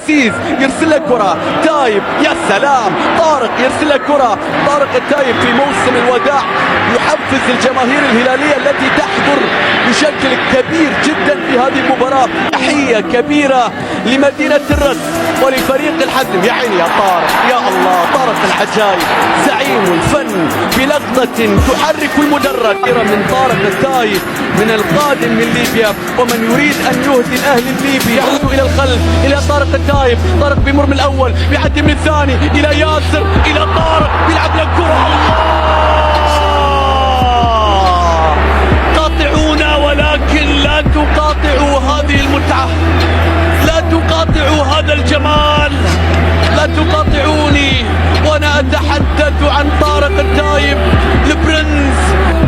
سيز يرسل لك كرة تايب، يا سلام. طارق يرسل لك كرة، طارق التايب في موسم الوداع يحفز الجماهير الهلالية التي تحضر بشكل كبير جدا في هذه المباراة. تحية كبيرة لمدينة الرد ولفريق الحزم. يا عيني يا طارق، يا الله. طارق الحجاي زعيم الفن بلقطة تحرك المدرج من طارق التايب من القادم من ليبيا، ومن يريد أن يهدي الأهلي الليبي يعود إلى الخلف إلى طارق التايب. طارق بيمر من الأول، بيعدي من الثاني إلى ياسر، إلى طارق بيلعب لك كرة. قاطعونا ولكن لا تقاطعوا هذه المتعة، لا تقاطعوا هذا الجمال، لا تقاطعوني وأنا أتحدث عن طارق التايب البرنس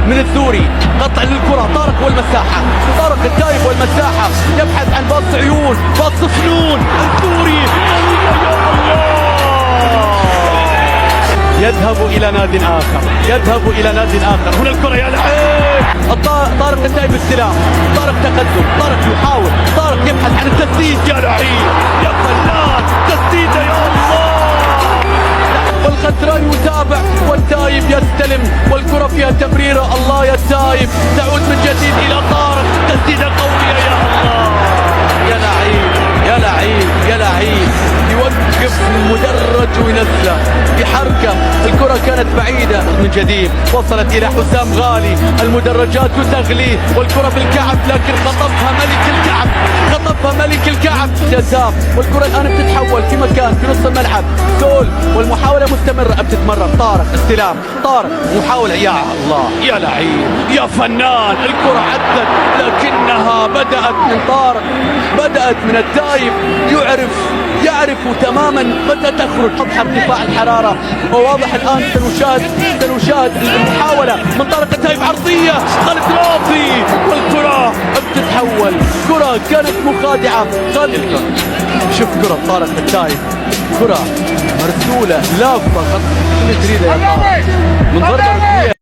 من الثوري. قطع للكرة، طارق والمساحة، طارق التايب والمساحة، يبحث عن باص عيون، باص فنون. الثوري يذهب إلى نادي آخر، يذهب إلى نادي آخر. هنا الكرة يا لعيب. طارق التايب استلام، طارق تقدم، طارق يحاول، طارق يبحث عن التسديد. يا لعيب يا فنان، تسديده يا الله. والخسران يتابع والتايب يستلم والكرة فيها تمريرة. الله يا تايب، تعود من جديد إلى طارق، تسديدة قوية يا الله. يا لعيب يا لعيب يا لعيب. يوقف المدرج وينزله بحركة. الكرة كانت بعيدة من جديد، وصلت إلى حسام غالي. المدرجات تغلي والكرة بالكعب، لكن خطفها ملك الكعب، خطفها ملك الكعب. جزاء. والكرة الآن بتتحول في مكان في نص الملعب. سول والمحاولة مستمرة، بتتمرر. طارق استلام، طارق محاولة. يا الله يا لعيب يا فنان. الكرة عدت لكنها بدأت من طارق، بدأت من التايب. يعرف تماما متى تخرج. تضحى ارتفاع الحرارة، وواضح الآن سنشاهد المحاولة من طارق التايب. عرضية خالد رافي والكرة بتتحول. كرة كانت مخادعة. خالد شوف كرة طارق التايب، كرة مرسولة لافة. من ضربة ركنية.